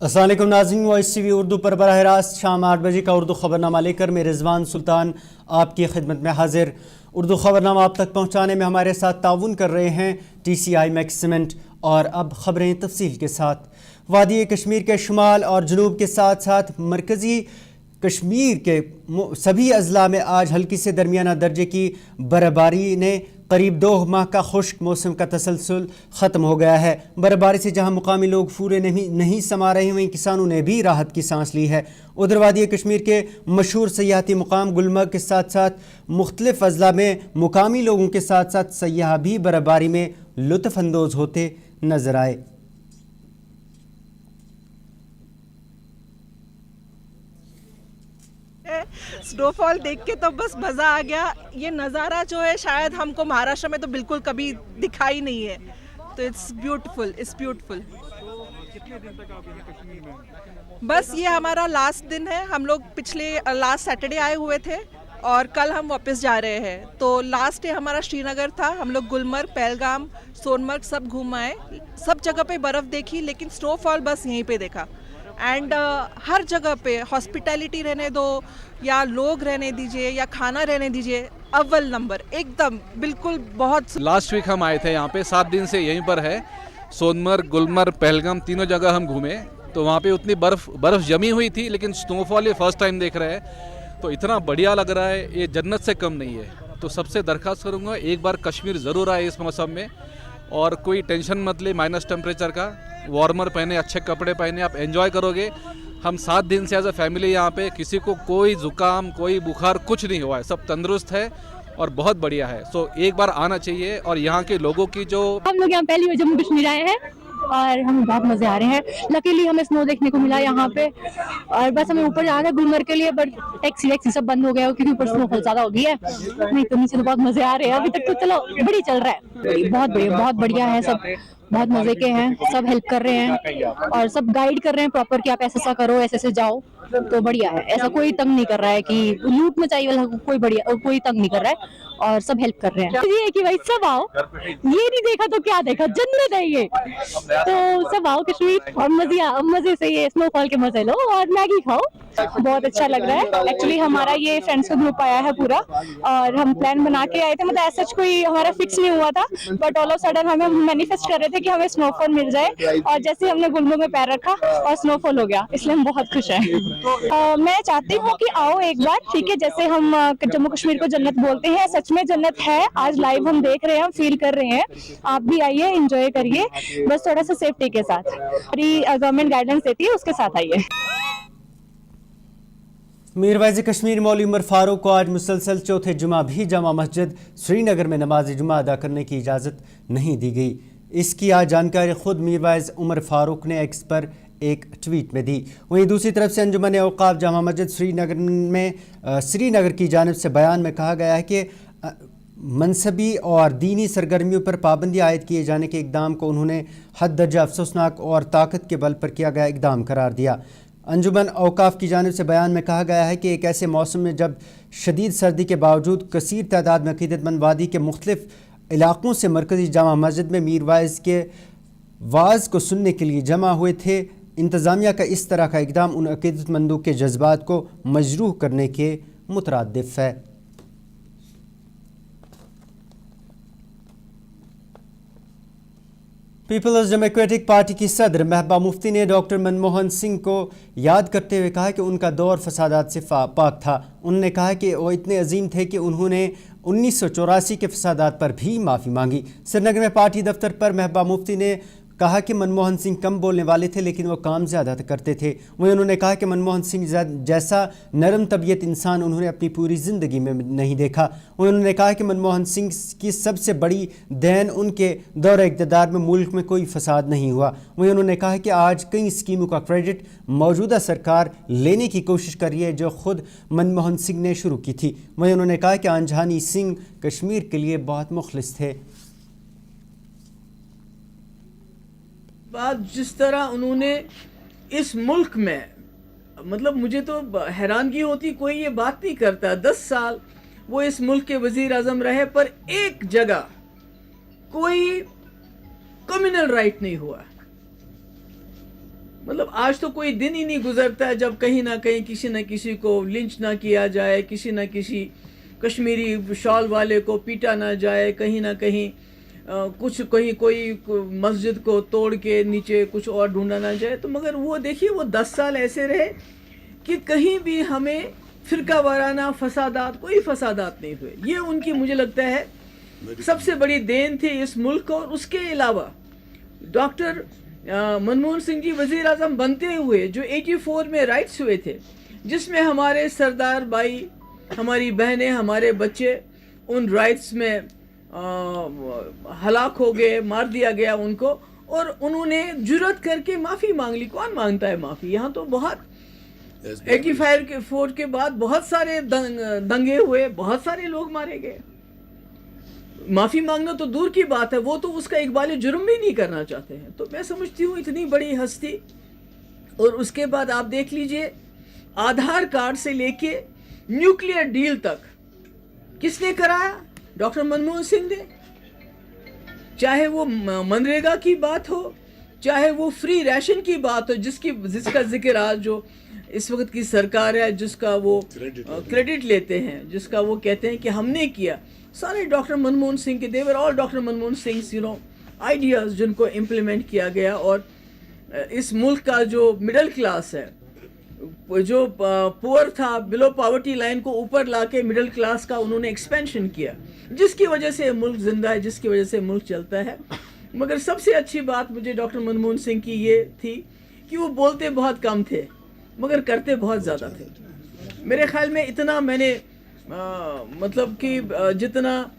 अस्सलाम वालेकुम नाज़रीन, वॉइस टीवी उर्दू पर बराह रास्त शाम 8 बजे का उर्दू खबरनामा लेकर मैं रिजवान सुल्तान आपकी खिदमत में हाजिर। उर्दू खबरनामा आप तक पहुँचाने में हमारे साथ ताउन कर रहे हैं TCI मैक्सिमेंट। और अब खबरें तफसील के साथ। वादी कश्मीर के शुमाल और जनूब के साथ साथ मरकज़ी कश्मीर के सभी अजला में आज हल्की से दरमियाना दर्जे की बर्फबारी ने करीब 2 माह का खुश्क मौसम का तसलसल ख़त्म हो गया है। बर्फबारी से जहां मुकामी लोग फूरे नहीं समा रहे, वहीं किसानों ने भी राहत की सांस ली है। उधर वादी कश्मीर के मशहूर सयाहती मुकाम गुलमर्ग के साथ साथ मुख्तलिफ अजला में मुकामी लोगों के साथ साथ सयाह भी बर्फबारी में लुत्फ़ अंदोज़ होते नजर आए। स्नोफॉल देख के तो बस मज़ा आ गया। ये नज़ारा जो है शायद हमको महाराष्ट्र में तो बिल्कुल कभी दिखाई नहीं है, तो इट्स ब्यूटीफुल। कितने दिन तक आप यहाँ कश्मीर में? बस ये हमारा लास्ट दिन है। हम लोग पिछले लास्ट सैटरडे आए हुए थे और कल हम वापस जा रहे हैं। तो लास्ट डे हमारा श्रीनगर था। हम लोग गुलमर्ग, पहलगाम, सोनमर्ग सब घूम आए, सब जगह पे बर्फ़ देखी, लेकिन स्नोफॉल बस यहीं पे देखा। एंड हर जगह पे हॉस्पिटैलिटी रहने दो या लोग रहने दीजिए या खाना रहने दीजिए, अव्वल नंबर एकदम बिल्कुल। बहुत लास्ट वीक हम आए थे यहाँ पे, 7 दिन से यहीं पर है। सोनमर्ग, गुलमर्ग, पहलगाम तीनों जगह हम घूमे, तो वहाँ पे उतनी बर्फ़ जमी हुई थी, लेकिन स्नोफॉल ये फर्स्ट टाइम देख रहे हैं, तो इतना बढ़िया लग रहा है। ये जन्नत से कम नहीं है। तो सबसे दरख्वास्त करूँगा एक बार कश्मीर ज़रूर आए इस मौसम में, और कोई टेंशन मत ले माइनस टेम्परेचर का। वार्मर पहने, अच्छे कपड़े पहने, आप एंजॉय करोगे। हम 7 दिन से एज अ फैमिली यहाँ पे, किसी को कोई जुकाम, कोई बुखार कुछ नहीं हुआ है, सब तंदुरुस्त है और बहुत बढ़िया है। सो एक बार आना चाहिए। और यहाँ के लोगों की जो, हम लोग यहाँ पहली बार जम्मू कश्मीर आए हैं और हमें बहुत मजे आ रहे हैं। लकीली हमें स्नो देखने को मिला यहाँ पे, और बस हमें ऊपर जाना था गुलमर्ग के लिए, बट टैक्सी सब बंद हो गया क्योंकि ऊपर स्नोफॉल ज्यादा हो गई है। नहीं तो नीचे तो बहुत मजे आ रहे हैं अभी तक, तो चलो बढ़िया चल रहा है। बहुत बढ़िया है, सब बहुत मजे के हैं, सब हेल्प कर रहे हैं और सब गाइड कर रहे हैं प्रॉपर कि आप ऐसा करो, ऐसे जाओ, तो बढ़िया है। ऐसा कोई तंग नहीं कर रहा है कि लूट मचाई वाला कोई तंग नहीं कर रहा है, और सब हेल्प कर रहे हैं। ये कि भाई सब आओ, ये नहीं देखा तो क्या देखा, जन्नत है ये। तो सब आओ कश्मीर और मजे से ये स्नोफॉल के मजे लो और मैगी खाओ। बहुत अच्छा लग रहा है। एक्चुअली हमारा ये फ्रेंड्स का ग्रुप आया है पूरा, और हम प्लान बना के आए थे, मतलब ऐसा कोई हमारा फिक्स नहीं हुआ था, बट ऑल ऑफ सडन हमें मैनिफेस्ट कर रहे थे कि हमें स्नोफॉल मिल जाए, और जैसे हमने गुलमर्ग में पैर रखा और स्नोफॉल हो गया, इसलिए हम बहुत खुश हैं। मैं चाहती हूँ कि आओ एक बार, ठीक है। जैसे हम जम्मू कश्मीर को जन्नत बोलते हैं, सच में जन्नत है। आज लाइव हम देख रहे हैं, हम फील कर रहे हैं। आप भी आइए, एंजॉय करिए, बस थोड़ा सा सेफ्टी के साथ। गवर्नमेंट गाइडेंस देती है, उसके साथ आइए। मीरवाइज़ कश्मीर मौलवी उमर फारूक को आज मुसलसल चौथे जुमा भी जामा मस्जिद श्रीनगर में नमाज जुमा अदा करने की इजाज़त नहीं दी गई। इसकी आज जानकारी खुद मीरवाइज़ उमर फारूक ने एक्स पर एक ट्वीट में दी। वहीं दूसरी तरफ से अंजुमन औकाफ जामा मस्जिद श्रीनगर की जानिब से बयान में कहा गया है कि मनसबी और दीनी सरगर्मियों पर पाबंदी आयद किए जाने के इकदाम को उन्होंने हद दर्जा अफसोसनाक और ताकत के बल पर किया गया इकदाम करार दिया। अंजुमन औकाफ की जानिब से बयान में कहा गया है कि एक ऐसे मौसम में जब शदीद सर्दी के बावजूद कसीर तादाद में अक़ीदतमंद वादी के मुख्तलिफ इलाक़ों से मरकज़ी जामा मस्जिद में मीरवाइज़ के वाज़ को सुनने के लिए जमा हुए थे, इंतज़ामिया का इस तरह का इक़दाम उन अक़ीदतमंदों के जज्बात को मजरूह करने के मुतरादिफ़ है। पीपल्स डेमोक्रेटिक पार्टी की सदर महबूबा मुफ्ती ने डॉक्टर मनमोहन सिंह को याद करते हुए कहा कि उनका दौर फसादात से पाक था। उन्होंने कहा कि वो इतने अजीम थे कि उन्होंने 1984 के फसादात पर भी माफ़ी मांगी। श्रीनगर में पार्टी दफ्तर पर महबूबा मुफ्ती ने कहा कि मनमोहन सिंह कम बोलने वाले थे, लेकिन वो काम ज़्यादा करते थे। वहीं उन्होंने कहा कि मनमोहन सिंह जैसा नरम तबीयत इंसान उन्होंने अपनी पूरी ज़िंदगी में नहीं देखा। वहीं उन्होंने कहा कि मनमोहन सिंह की सबसे बड़ी देन उनके दौरे इक़्तिदार में मुल्क में कोई फसाद नहीं हुआ। वहीं उन्होंने कहा कि आज कई स्कीमों का क्रेडिट मौजूदा सरकार लेने की कोशिश कर रही है, जो ख़ुद मनमोहन सिंह ने शुरू की थी। वहीं उन्होंने कहा कि आंजहानी सिंह कश्मीर के लिए बहुत मुखलिस थे। बात जिस तरह उन्होंने इस मुल्क में, मतलब मुझे तो हैरानगी होती, कोई ये बात नहीं करता। 10 साल वो इस मुल्क के वजीर आजम रहे, पर एक जगह कोई कम्युनल राइट नहीं हुआ। मतलब आज तो कोई दिन ही नहीं गुजरता है जब कहीं ना कहीं किसी न किसी को लिंच ना किया जाए, किसी न किसी कश्मीरी शॉल वाले को पीटा ना जाए, कहीं ना कहीं कुछ कहीं कोई मस्जिद को तोड़ के नीचे कुछ और ढूंढा ना जाए। तो मगर वो देखिए, वो 10 साल ऐसे रहे कि कहीं भी हमें फिरका वाराना फसादात, कोई फसादात नहीं हुए। ये उनकी मुझे लगता है सबसे बड़ी देन थी इस मुल्क को। और उसके अलावा डॉक्टर मनमोहन सिंह जी वज़ीर आज़म बनते हुए जो 84 में राइट्स हुए थे, जिसमें हमारे सरदार भाई, हमारी बहनें, हमारे बच्चे उन राइट्स में हलाक हो गए, मार दिया गया उनको, और उन्होंने जुर्रत करके माफ़ी मांग ली। कौन मांगता है माफ़ी? यहाँ तो बहुत 84 के बाद बहुत सारे दंगे हुए, बहुत सारे लोग मारे गए। माफ़ी मांगना तो दूर की बात है, वो तो उसका इकबाल जुर्म भी नहीं करना चाहते हैं। तो मैं समझती हूँ इतनी बड़ी हस्ती। और उसके बाद आप देख लीजिए, आधार कार्ड से लेके न्यूक्लियर डील तक किसने कराया? डॉक्टर मनमोहन सिंह ने। चाहे वो मनरेगा की बात हो, चाहे वो फ्री राशन की बात हो, जिसका जिक्र आज जो इस वक्त की सरकार है, जिसका वो क्रेडिट लेते हैं, जिसका वो कहते हैं कि हमने किया, सारे डॉक्टर मनमोहन सिंह के, they were all doctor Manmohan Singh ideas जिनको इम्प्लीमेंट किया गया। और इस मुल्क का जो मिडिल क्लास है, जो पुअर था, बिलो पॉवर्टी लाइन को ऊपर लाके मिडिल क्लास का उन्होंने एक्सपेंशन किया, जिसकी वजह से मुल्क जिंदा है, जिसकी वजह से मुल्क चलता है। मगर सबसे अच्छी बात मुझे डॉक्टर मनमोहन सिंह की ये थी कि वो बोलते बहुत कम थे मगर करते बहुत ज़्यादा थे। मेरे ख्याल में इतना मैंने मतलब कि जितना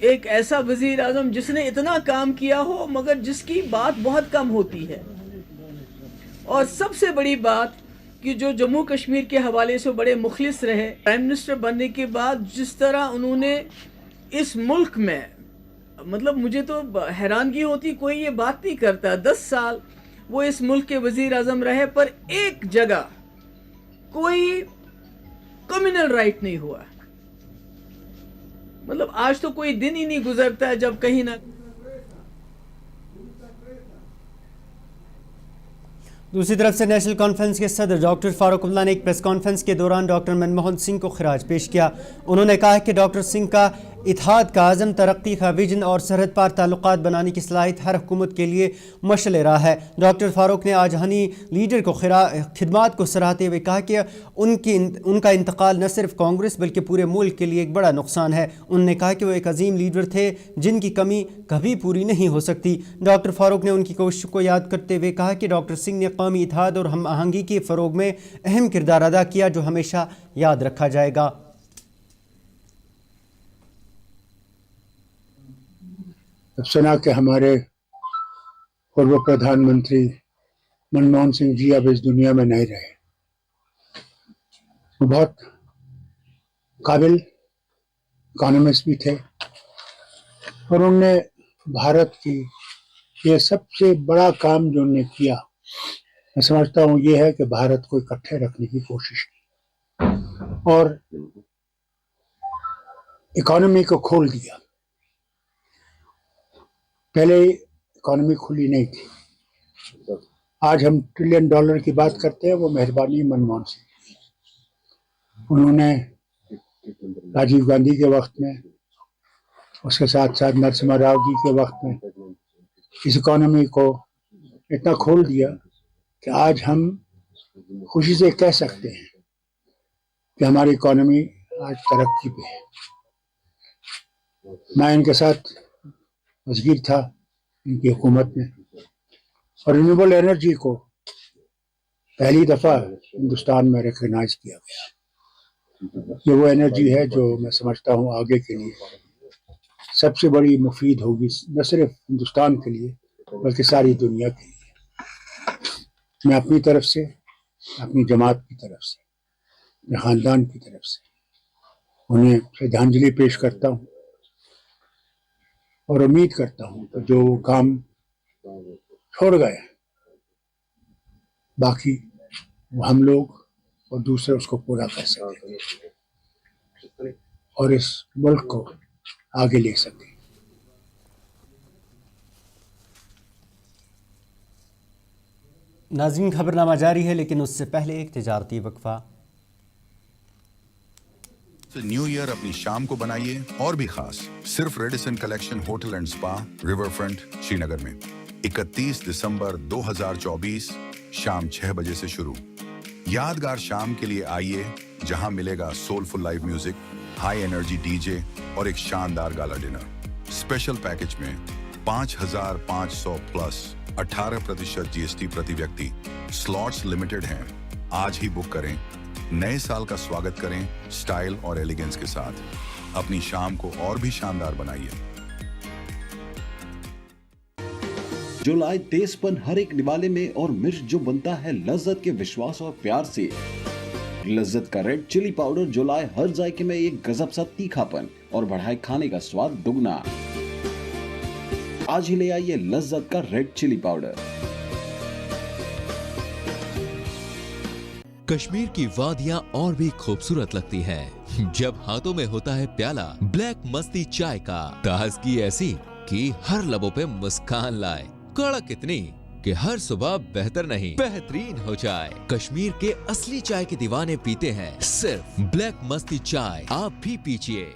एक ऐसा वज़ीर आज़म जिसने इतना काम किया हो मगर जिसकी बात बहुत कम होती है। और सबसे बड़ी बात कि जो जम्मू कश्मीर के हवाले से बड़े मुखलिस रहे। प्राइम मिनिस्टर बनने के बाद जिस तरह उन्होंने इस मुल्क में, मतलब मुझे तो हैरानगी होती, कोई ये बात नहीं करता। 10 साल वो इस मुल्क के वज़ीर आज़म रहे, पर एक जगह कोई कम्युनल राइट नहीं हुआ। मतलब आज तो कोई दिन ही नहीं गुजरता है जब कहीं ना। दूसरी तरफ से नेशनल कॉन्फ्रेंस के सदर डॉक्टर फारूक अब्दुल्ला ने एक प्रेस कॉन्फ्रेंस के दौरान डॉक्टर मनमोहन सिंह को खराज पेश किया। उन्होंने कहा कि डॉक्टर सिंह का इत्तेहाद का आज़म, तरक्की का विजन और सरहद पार ताल्लुकात बनाने की सलाहियत हर हुकूमत के लिए मशअल राह है। डॉक्टर फारूक ने आज हनी लीडर को खिदमात को सराहते हुए कहा कि उनका इंतकाल न सिर्फ कांग्रेस बल्कि पूरे मुल्क के लिए एक बड़ा नुकसान है। उन्होंने कहा कि वो एक अजीम लीडर थे जिनकी कमी कभी पूरी नहीं हो सकती। डॉक्टर फारूक ने उनकी कोशिश को याद करते हुए कहा कि डॉक्टर सिंह ने कौमी इत्तेहाद और हम आहंगी के फ़रोग में अहम किरदार अदा किया, जो हमेशा याद रखा जाएगा। जब सुना कि हमारे पूर्व प्रधानमंत्री मनमोहन सिंह जी अब इस दुनिया में नहीं रहे, वो बहुत काबिल इकोनॉमिस्ट भी थे और उनने भारत की ये सबसे बड़ा काम जो उन्होंने किया, मैं समझता हूँ ये है कि भारत को इकट्ठे रखने की कोशिश की और इकोनॉमी को खोल दिया। पहले इकोनॉमी खुली नहीं थी। आज हम $1 ट्रिलियन की बात करते हैं, वो मेहरबानी मनमोहन सिंह। उन्होंने राजीव गांधी के वक्त में, उसके साथ साथ नरसिम्हा राव जी के वक्त में इस इकोनॉमी को इतना खोल दिया कि आज हम खुशी से कह सकते हैं कि हमारी इकोनॉमी आज तरक्की पे है। मैं इनके साथ वज़ीर था इनकी हुकूमत में और रिन्यूएबल एनर्जी को पहली दफ़ा हिंदुस्तान में रिकग्नाइज किया गया। ये वो एनर्जी है जो मैं समझता हूँ आगे के लिए सबसे बड़ी मुफीद होगी, न सिर्फ हिंदुस्तान के लिए बल्कि सारी दुनिया के लिए। मैं अपनी तरफ से, अपनी जमात की तरफ से, अपने ख़ानदान की तरफ से उन्हें श्रद्धांजलि पेश करता हूँ और उम्मीद करता हूँ कि जो काम छोड़ गए बाकी वो हम लोग और दूसरे उसको पूरा कर सकें और इस मुल्क को आगे ले सकें। नाज़रीन, खबरनामा जारी है, लेकिन उससे पहले एक तिजारती वक्फा। न्यू ईयर अपनी शाम को बनाइए और भी खास, सिर्फ Radisson collection hotel and spa, river front, Srinagar में 31 दिसंबर 2024 शाम 6 बजे से शुरू। यादगार शाम के लिए आइए, जहां मिलेगा soulful live music, high energy DJ और एक शानदार गाला डिनर। स्पेशल पैकेज में 5,500 प्लस 18% जीएसटी प्रति व्यक्ति। स्लॉट्स लिमिटेड हैं, आज ही बुक करें। नए साल का स्वागत करें स्टाइल और एलिगेंस के साथ। अपनी शाम को और भी शानदार बनाइए। जो लाए तेजपन हर एक निवाले में और मिर्च जो बनता है लज्जत के विश्वास और प्यार से। लज्जत का रेड चिली पाउडर जो लाए हर जायके में एक गजब सा तीखापन और बढ़ाए खाने का स्वाद दुगना। आज ही ले आइए लज्जत का रेड चिली पाउडर। कश्मीर की वादियां और भी खूबसूरत लगती हैं जब हाथों में होता है प्याला ब्लैक मस्ती चाय का। ताजगी ऐसी कि हर लबों पे मुस्कान लाए, कड़क इतनी कि हर सुबह बेहतर नहीं बेहतरीन हो जाए। कश्मीर के असली चाय के दीवाने पीते हैं सिर्फ ब्लैक मस्ती चाय, आप भी पीजिए।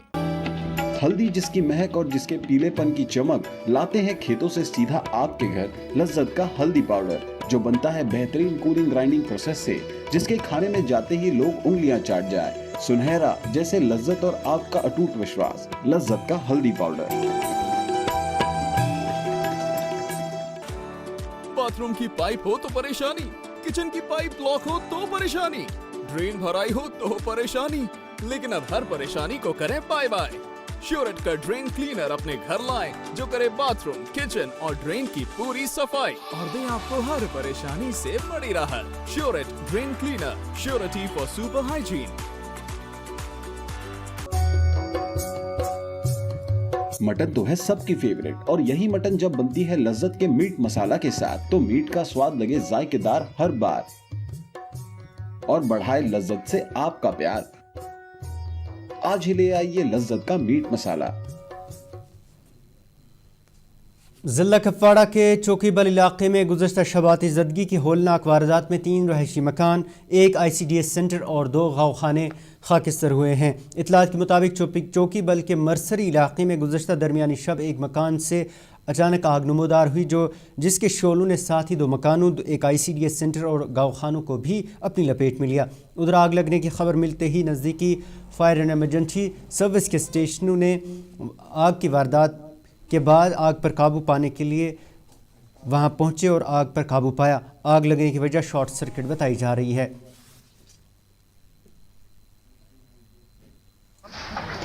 हल्दी जिसकी महक और जिसके पीलेपन की चमक लाते हैं खेतों से सीधा आपके घर। लज्जत का हल्दी पाउडर जो बनता है बेहतरीन कूलिंग ग्राइंडिंग प्रोसेस से, जिसके खाने में जाते ही लोग उंगलियां चाट जाए। सुनहरा जैसे लज्जत और आपका अटूट विश्वास। लज्जत का हल्दी पाउडर। बाथरूम की पाइप हो तो परेशानी, किचन की पाइप ब्लॉक हो तो परेशानी, ड्रेन भराई हो तो परेशानी, लेकिन अब हर परेशानी को करें बाय बाय। श्योरेट का ड्रेन क्लीनर अपने घर लाएं जो करे बाथरूम, किचन और ड्रेन की पूरी सफाई और दे आपको हर परेशानी से बड़ी राहत। श्योरेट drain cleaner, surety for super hygiene. मटन तो है सबकी फेवरेट और यही मटन जब बनती है लज्जत के मीट मसाला के साथ तो मीट का स्वाद लगे जायकेदार हर बार और बढ़ाए लज्जत से आपका प्यार। आज ही ले आइए लज्जत का मीट मसाला। जिला कुपवाड़ा के चौकीबल इलाके में गुज़श्ता शबाती ज़दगी की होलनाक वारदात में 3 रहायशी मकान, 1 ICDS सेंटर और 2 गौखाने खाकिस्तर हुए हैं। इतलात के मुताबिक चौकीबल के मरसरी इलाके में गुज़श्ता दरमियानी शब एक मकान से अचानक आग नमूदार हुई जिसके शोलों ने साथ ही 2 मकानों, 1 ICDS सेंटर और गौखानों को भी अपनी लपेट में लिया। उधर आग लगने की खबर मिलते ही नज़दीकी फायर एंड एमरजेंसी सर्विस के स्टेशनों ने आग की वारदात के बाद आग पर काबू पाने के लिए वहां पहुंचे और आग पर काबू पाया। आग लगने की वजह शॉर्ट सर्किट बताई जा रही है।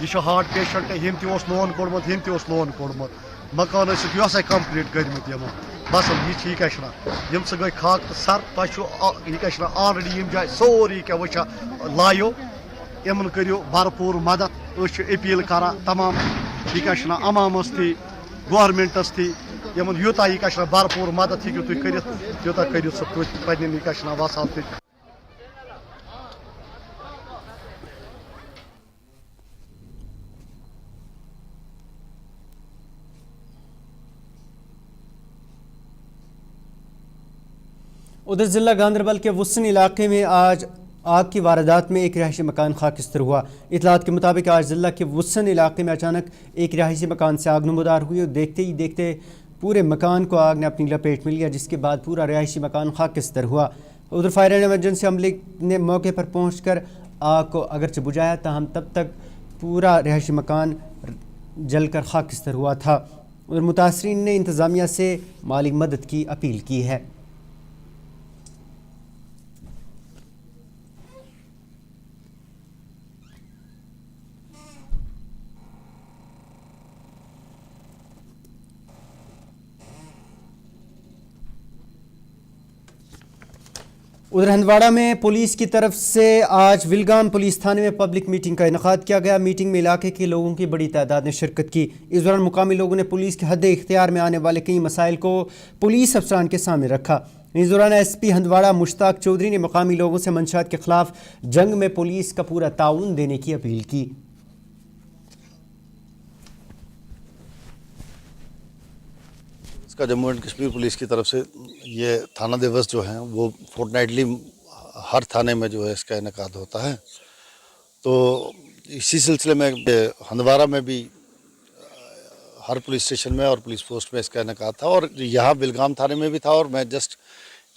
यह हार्ट पेशेंट यम तोन कोड़मुत यम तोन कोड़मुत मकान ये कंप्लीट कर्मित यमो बस यह क्या यम सह गई खाक तो सर तुम ऑलरेडी यम जाए सोरी क्या वह लायो यमन करो भरपूर मदद अपील करा तमाम यह अमामस थी गवर्नमेंटस थी यमन यूत यह भरपूर मदद हेकू तुम कर यूत करो सह पे वसाल। उधर ज़िला गांदरबल के वुसन इलाके में आज आग की वारदात में एक रहायशी मकान खाकिस्तर हुआ। इतलात के मुताबिक आज ज़िला के वुसन इलाके में अचानक एक रहायशी मकान से आग नमूदार हुई और देखते ही देखते पूरे मकान को आग ने अपनी लपेट में लिया, जिसके बाद पूरा रहायशी मकान खाकिस्तर हुआ। उधर फायर एंड एमरजेंसी अमले ने मौके पर पहुंचकर आग को अगरचे बुझाया, ताहम तब तक पूरा रहायशी मकान जलकर खाकिस्तर हुआ था। उधर मुतासरीन ने इंतज़ामिया से माली मदद की अपील की है। उधर हंदवाड़ा में पुलिस की तरफ से आज विलगाम पुलिस थाने में पब्लिक मीटिंग का इनेकाद किया गया। मीटिंग में इलाके के लोगों की बड़ी तादाद ने शिरकत की। इस दौरान मुकामी लोगों ने पुलिस के हद इख्तियार में आने वाले कई मसाइल को पुलिस अफसरान के सामने रखा। इस दौरान SP हंदवाड़ा मुश्ताक चौधरी ने मुकामी लोगों से मंशात के खिलाफ जंग में पुलिस का पूरा ताउन देने की अपील की। का जम्मू एंड कश्मीर पुलिस की तरफ से ये थाना दिवस जो है वो फोर्टनाइटली हर थाने में जो है इसका इनेकाद होता है। तो इसी सिलसिले में हंदवारा में भी हर पुलिस स्टेशन में और पुलिस पोस्ट में इसका इनेकाद था और यहाँ बिलगाम थाने में भी था। और मैं जस्ट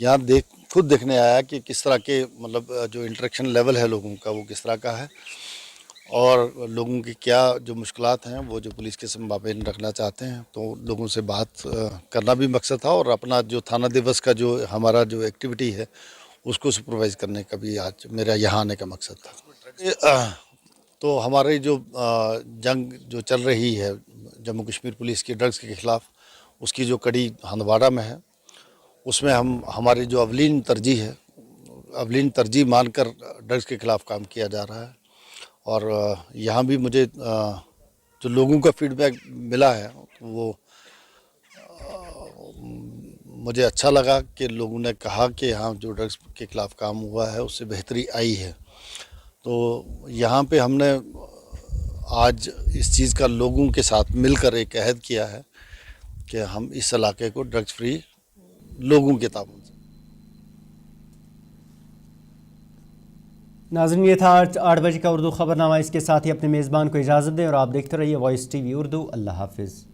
यहाँ खुद देखने आया कि किस तरह के मतलब जो इंटरेक्शन लेवल है लोगों का वो किस तरह का है और लोगों की क्या जो मुश्किलात हैं वो जो पुलिस के संबाबिन रखना चाहते हैं। तो लोगों से बात करना भी मकसद था और अपना जो थाना दिवस का जो हमारा जो एक्टिविटी है उसको सुपरवाइज़ करने का भी आज मेरा यहाँ आने का मकसद था। तो हमारी जो जंग जो चल रही है जम्मू कश्मीर पुलिस की ड्रग्स के ख़िलाफ़, उसकी जो कड़ी हंदवाड़ा में है, उसमें हमारी जो अवलीन तरजीह मानकर ड्रग्स के ख़िलाफ़ काम किया जा रहा है। और यहाँ भी मुझे जो लोगों का फीडबैक मिला है वो मुझे अच्छा लगा कि लोगों ने कहा कि यहाँ जो ड्रग्स के ख़िलाफ़ काम हुआ है उससे बेहतरी आई है। तो यहाँ पे हमने आज इस चीज़ का लोगों के साथ मिलकर एक अहद किया है कि हम इस इलाके को ड्रग्स फ्री लोगों के ताबून से। नाज़रीन, ये था 8 बजे का उर्दू खबरनामा। इसके साथ ही अपने मेज़बान को इजाज़त दें और आप देखते रहिए वॉइस TV उर्दू। अल्लाह हाफिज़।